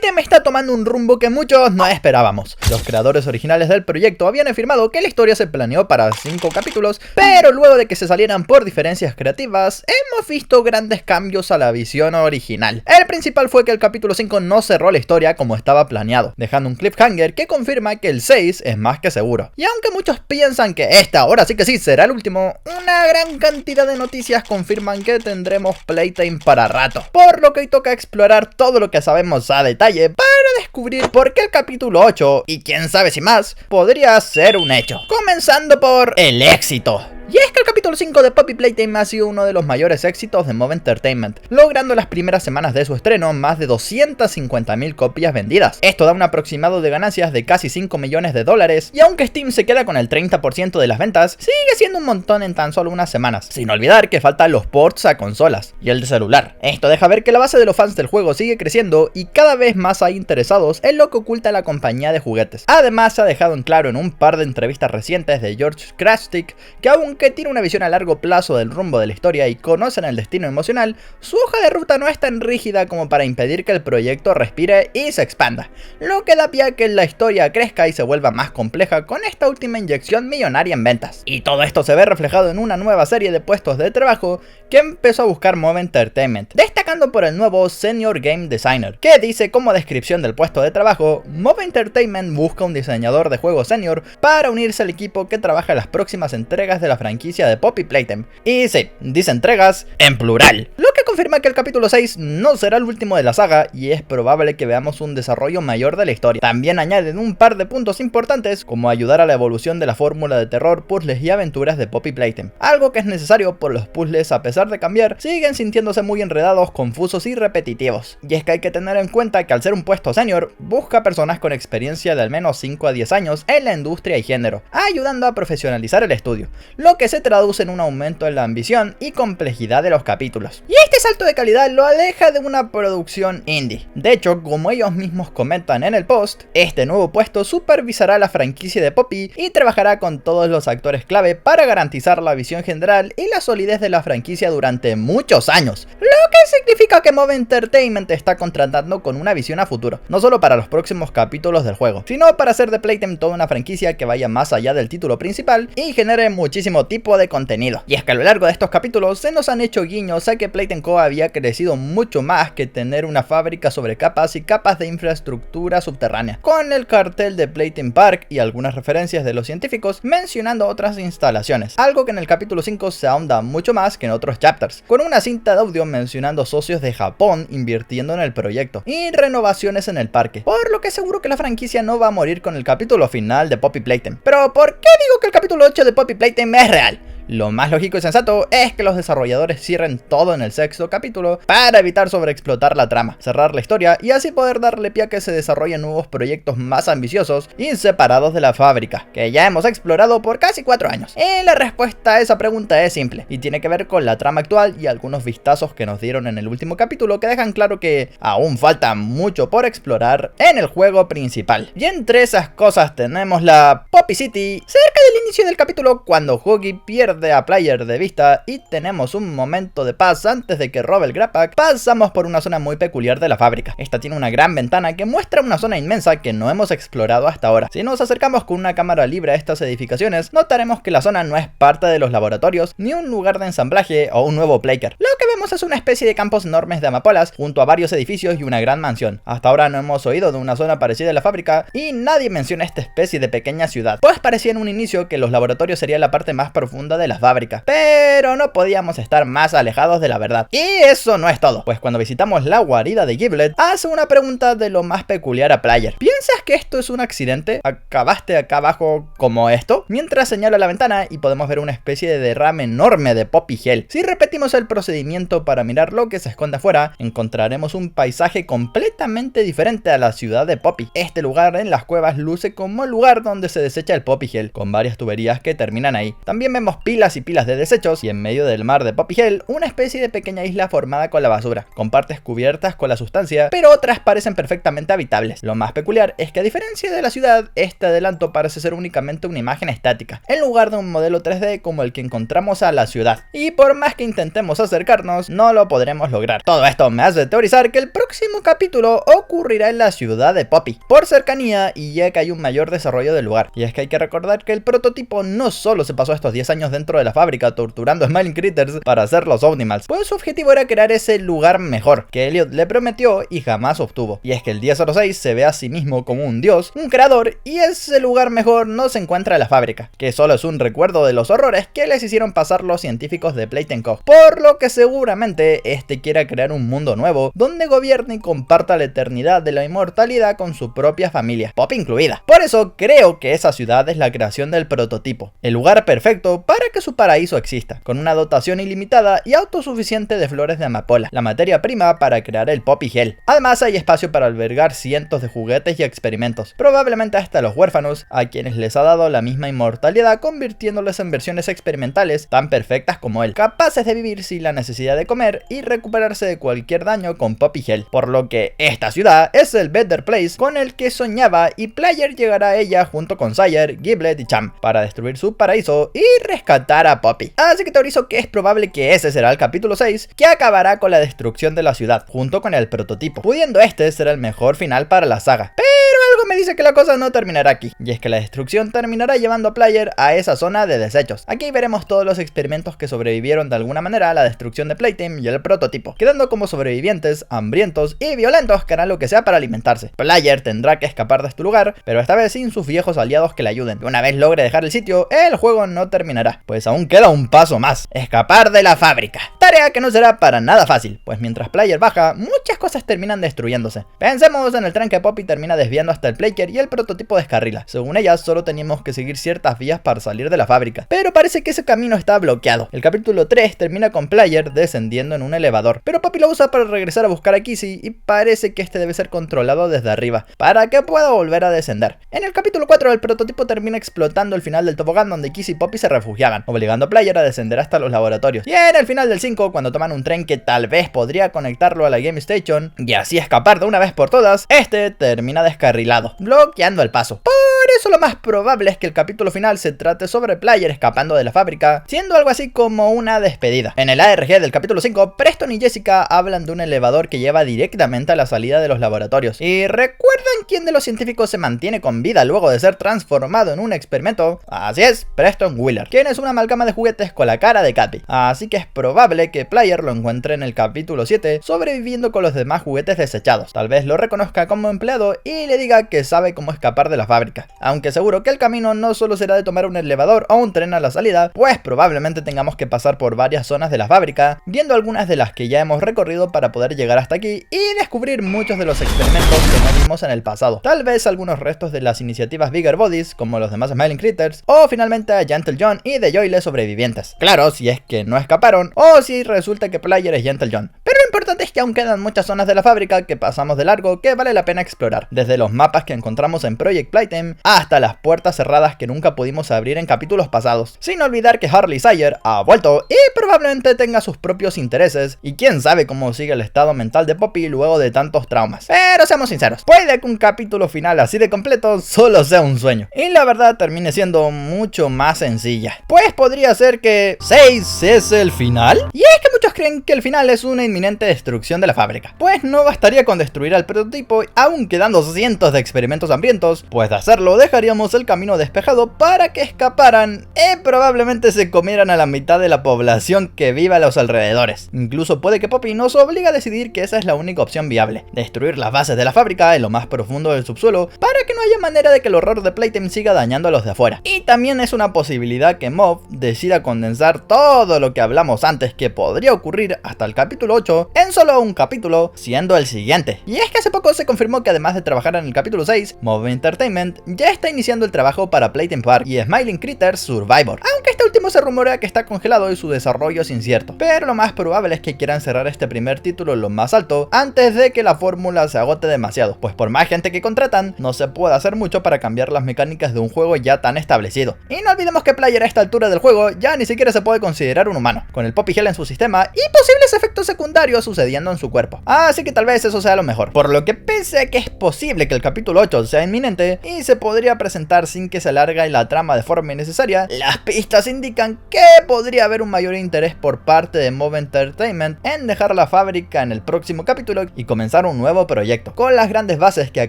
Playtime está tomando un rumbo que muchos no esperábamos. Los creadores originales del proyecto habían afirmado que la historia se planeó para 5 capítulos, pero luego de que se salieran por diferencias creativas, hemos visto grandes cambios a la visión original. El principal fue que el capítulo 5 no cerró la historia como estaba planeado, dejando un cliffhanger que confirma que el 6 es más que seguro. Y aunque muchos piensan que esta ahora sí que sí será el último, una gran cantidad de noticias confirman que tendremos Playtime para rato, por lo que hoy toca explorar todo lo que sabemos a detalle para descubrir por qué el capítulo 8, y quién sabe si más, podría ser un hecho. Comenzando por el éxito. Y es que el capítulo 5 de Poppy Playtime ha sido uno de los mayores éxitos de Move Entertainment, logrando las primeras semanas de su estreno más de 250.000 copias vendidas. Esto da un aproximado de ganancias de casi 5 millones de dólares, y aunque Steam se queda con el 30% de las ventas, sigue siendo un montón en tan solo unas semanas, sin olvidar que faltan los ports a consolas y el de celular. Esto deja ver que la base de los fans del juego sigue creciendo y cada vez más hay interesados en lo que oculta la compañía de juguetes. Además, se ha dejado en claro en un par de entrevistas recientes de George Krastic que aunque tiene una visión a largo plazo del rumbo de la historia y conocen el destino emocional, su hoja de ruta no es tan rígida como para impedir que el proyecto respire y se expanda, lo que da pie a que la historia crezca y se vuelva más compleja con esta última inyección millonaria en ventas. Y todo esto se ve reflejado en una nueva serie de puestos de trabajo que empezó a buscar Move Entertainment, destacando por el nuevo Senior Game Designer, que dice como descripción del puesto de trabajo: Move Entertainment busca un diseñador de juegos senior para unirse al equipo que trabaja en las próximas entregas de la franquicia de Poppy Playtime. Y sí, dice entregas en plural, lo que confirma que el capítulo 6 no será el último de la saga y es probable que veamos un desarrollo mayor de la historia. También añaden un par de puntos importantes como ayudar a la evolución de la fórmula de terror, puzzles y aventuras de Poppy Playtime, algo que es necesario por los puzzles, a pesar de cambiar, siguen sintiéndose muy enredados, confusos y repetitivos. Y es que hay que tener en cuenta que al ser un puesto senior, busca personas con experiencia de al menos 5 a 10 años en la industria y género, ayudando a profesionalizar el estudio, lo que se traduce en un aumento en la ambición y complejidad de los capítulos. Y este salto de calidad lo aleja de una producción indie. De hecho, como ellos mismos comentan en el post, este nuevo puesto supervisará la franquicia de Poppy y trabajará con todos los actores clave para garantizar la visión general y la solidez de la franquicia durante muchos años, lo que significa que Move Entertainment está contratando con una visión a futuro, no solo para los próximos capítulos del juego, sino para hacer de Playtime toda una franquicia que vaya más allá del título principal y genere muchísimo tipo de contenido. Y es que a lo largo de estos capítulos se nos han hecho guiños a que Playtime Co había crecido mucho más que tener una fábrica sobre capas y capas de infraestructura subterránea, con el cartel de Playtime Park y algunas referencias de los científicos mencionando otras instalaciones, algo que en el capítulo 5 se ahonda mucho más que en otros chapters, con una cinta de audio mencionando socios de Japón invirtiendo en el proyecto y renovaciones en el parque, por lo que seguro que la franquicia no va a morir con el capítulo final de Poppy Playtime. Pero ¿por qué digo que el capítulo 8 de Poppy Playtime es real? Lo más lógico y sensato es que los desarrolladores cierren todo en el sexto capítulo para evitar sobreexplotar la trama, cerrar la historia y así poder darle pie a que se desarrollen nuevos proyectos más ambiciosos y separados de la fábrica, que ya hemos explorado por casi 4 años. Y la respuesta a esa pregunta es simple, y tiene que ver con la trama actual y algunos vistazos que nos dieron en el último capítulo que dejan claro que aún falta mucho por explorar en el juego principal. Y entre esas cosas tenemos la Poppy City, cerca del inicio del capítulo cuando Huggy pierde a Player de vista y tenemos un momento de paz antes de que robe el Grabpack. Pasamos por una zona muy peculiar de la fábrica. Esta tiene una gran ventana que muestra una zona inmensa que no hemos explorado hasta ahora. Si nos acercamos con una cámara libre a estas edificaciones, notaremos que la zona no es parte de los laboratorios, ni un lugar de ensamblaje o un nuevo Playcar. Lo que vemos es una especie de campos enormes de amapolas junto a varios edificios y una gran mansión. Hasta ahora no hemos oído de una zona parecida a la fábrica y nadie menciona esta especie de pequeña ciudad, pues parecía en un inicio que los laboratorios serían la parte más profunda de la fábrica, pero no podíamos estar más alejados de la verdad. Y eso no es todo, pues cuando visitamos la guarida de Giblet, hace una pregunta de lo más peculiar a Player: ¿piensas que esto es un accidente? ¿Acabaste acá abajo como esto? Mientras señala la ventana y podemos ver una especie de derrame enorme de Poppy Gel. Si repetimos el procedimiento para mirar lo que se esconde afuera, encontraremos un paisaje completamente diferente a la ciudad de Poppy. Este lugar en las cuevas luce como el lugar donde se desecha el Poppy Gel, con varias tuberías que terminan ahí. También vemos pilas y pilas de desechos y en medio del mar de Poppy Hell una especie de pequeña isla formada con la basura, con partes cubiertas con la sustancia, pero otras parecen perfectamente habitables. Lo más peculiar es que a diferencia de la ciudad, este adelanto parece ser únicamente una imagen estática, en lugar de un modelo 3D como el que encontramos a la ciudad, y por más que intentemos acercarnos, no lo podremos lograr. Todo esto me hace teorizar que el próximo capítulo ocurrirá en la ciudad de Poppy, por cercanía y ya que hay un mayor desarrollo del lugar. Y es que hay que recordar que el prototipo no solo se pasó estos 10 años dentro de la fábrica torturando a Smiling Critters para hacer los Omnimals, pues su objetivo era crear ese lugar mejor que Elliot le prometió y jamás obtuvo. Y es que el 1006 se ve a sí mismo como un dios, un creador, y ese lugar mejor no se encuentra en la fábrica, que solo es un recuerdo de los horrores que les hicieron pasar los científicos de Playtime Co., por lo que seguramente este quiera crear un mundo nuevo donde gobierne y comparta la eternidad de la inmortalidad con su propia familia, Poppy incluida. Por eso creo que esa ciudad es la creación del prototipo, el lugar perfecto para que su paraíso exista, con una dotación ilimitada y autosuficiente de flores de amapola, la materia prima para crear el Poppy Hell. Además hay espacio para albergar cientos de juguetes y experimentos, probablemente hasta los huérfanos, a quienes les ha dado la misma inmortalidad, convirtiéndoles en versiones experimentales tan perfectas como él, capaces de vivir sin la necesidad de comer y recuperarse de cualquier daño con Poppy Hell, por lo que esta ciudad es el Better Place con el que soñaba, y Player llegará a ella junto con Sire, Giblet y Champ para destruir su paraíso y rescatar a Poppy. Así que teorizo que es probable que ese será el capítulo 6, que acabará con la destrucción de la ciudad junto con el prototipo, pudiendo este ser el mejor final para la saga. Pero algo me dice que la cosa no terminará aquí, y es que la destrucción terminará llevando a Player a esa zona de desechos. Aquí veremos todos los experimentos que sobrevivieron de alguna manera a la destrucción de Playtime y el prototipo, quedando como sobrevivientes, hambrientos y violentos que harán lo que sea para alimentarse. Player tendrá que escapar de este lugar, pero esta vez sin sus viejos aliados que le ayuden. Y una vez logre dejar el sitio, el juego no terminará, pues aún queda un paso más: escapar de la fábrica. Tarea que no será para nada fácil, pues mientras Player baja, muchas cosas terminan destruyéndose. Pensemos en el tren que Poppy termina desviando hasta el Playker y el prototipo descarrila. Según ella, solo teníamos que seguir ciertas vías para salir de la fábrica, pero parece que ese camino está bloqueado. El capítulo 3 termina con Player descendiendo en un elevador, pero Poppy lo usa para regresar a buscar a Kissy y parece que este debe ser controlado desde arriba, para que pueda volver a descender. En el capítulo 4 el prototipo termina explotando el final del tobogán donde Kissy y Poppy se refugiaban, obligando a Player a descender hasta los laboratorios. Y en el final del 5, cuando toman un tren que tal vez podría conectarlo a la Game Station y así escapar de una vez por todas, este termina descarrilado, bloqueando el paso. Por eso lo más probable es que el capítulo final se trate sobre Player escapando de la fábrica, siendo algo así como una despedida. En el ARG del capítulo 5, Preston y Jessica hablan de un elevador que lleva directamente a la salida de los laboratorios. ¿Y recuerdan quién de los científicos se mantiene con vida luego de ser transformado en un experimento? Así es, Preston Wheeler, quien es una amalgama de juguetes con la cara de Cappy. Así que es probable que Player lo encuentre en el capítulo 7 sobreviviendo con los demás juguetes desechados. Tal vez lo reconozca como empleado y le diga que sabe cómo escapar de la fábrica, aunque seguro que el camino no solo será de tomar un elevador o un tren a la salida, pues probablemente tengamos que pasar por varias zonas de la fábrica, viendo algunas de las que ya hemos recorrido para poder llegar hasta aquí y descubrir muchos de los experimentos que no vimos en el pasado. Tal vez algunos restos de las iniciativas Bigger Bodies, como los demás Smiling Critters, o finalmente a Gentle John y The Joyless sobrevivientes. Claro, si es que no escaparon, o si resulta que Player es Gentle John. Pero lo importante es que aún quedan muchas zonas de la fábrica que pasamos de largo que vale la pena explorar, desde los mapas que encontramos en Project Playtime hasta las puertas cerradas que nunca pudimos abrir en capítulos pasados. Sin olvidar que Harley Sire ha vuelto y probablemente tenga sus propios intereses, y quién sabe cómo sigue el estado mental de Poppy luego de tantos traumas. Pero seamos sinceros, puede que un capítulo final así de completo solo sea un sueño, y la verdad termine siendo mucho más sencilla, pues podría ser que 6 es el final. Y es que muchos creen que el final es una inminente destrucción de la fábrica, pues no bastaría con destruir al prototipo, aún quedando cientos de experimentos hambrientos, pues de hacerlo dejaríamos el camino despejado para que escaparan y probablemente se comieran a la mitad de la población que vive a los alrededores. Incluso puede que Poppy nos obligue a decidir que esa es la única opción viable: destruir las bases de la fábrica en lo más profundo del subsuelo para que no haya manera de que el horror de Playtime siga dañando a los de afuera. Y también es una posibilidad que Moff decida condensar todo lo que hablamos antes que podría ocurrir hasta el capítulo 8 en solo un capítulo, siendo el siguiente. Y es que hace poco se confirmó que además de trabajar en el capítulo 6, Mob Entertainment ya está iniciando el trabajo para Playtime Park y Smiling Critters Survivor, aunque este último se rumorea que está congelado y su desarrollo es incierto, pero lo más probable es que quieran cerrar este primer título lo más alto antes de que la fórmula se agote demasiado, pues por más gente que contratan, no se puede hacer mucho para cambiar las mecánicas de un juego ya tan establecido. Y no olvidemos que Player a esta altura del juego ya ni siquiera se puede considerar un humano, con el Poppy Gel en su sistema y posibles efectos secundarios sucediendo en su cuerpo, así que tal vez eso sea lo mejor, por lo que pese a que es posible que el capítulo 8 sea inminente y se podría presentar sin que se alargue la trama de forma innecesaria, las pistas indican que podría haber un mayor interés por parte de Mob Entertainment en dejar la fábrica en el próximo capítulo y comenzar un nuevo proyecto, con las grandes bases que ha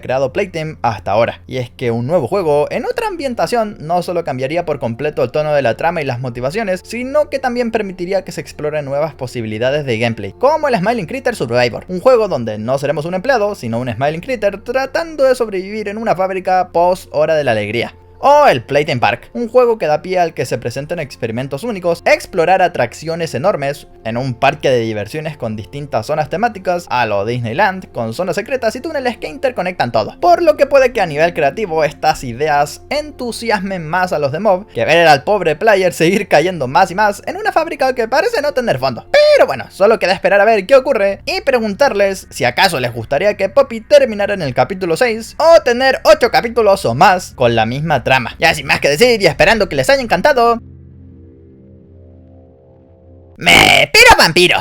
creado Playtime hasta ahora. Y es que un nuevo juego en otra ambientación no solo cambiaría por completo el tono de la trama y las motivaciones, sino que también permitiría que se exploren nuevas posibilidades de gameplay, como el Smiling Critter Survivor, un juego donde no seremos un empleado, sino un Smiling Critter tratando de sobrevivir en una fábrica post Hora de la Alegría. O el Playtime Park, un juego que da pie al que se presenten experimentos únicos, explorar atracciones enormes en un parque de diversiones con distintas zonas temáticas a lo Disneyland, con zonas secretas y túneles que interconectan todo, por lo que puede que a nivel creativo estas ideas entusiasmen más a los de Mob que ver al pobre player seguir cayendo más y más en una fábrica que parece no tener fondo. Pero bueno, solo queda esperar a ver qué ocurre y preguntarles si acaso les gustaría que Poppy terminara en el capítulo 6 o tener 8 capítulos o más con la misma trama. Ya sin más que decir y esperando que les haya encantado, ¡me piro vampiro!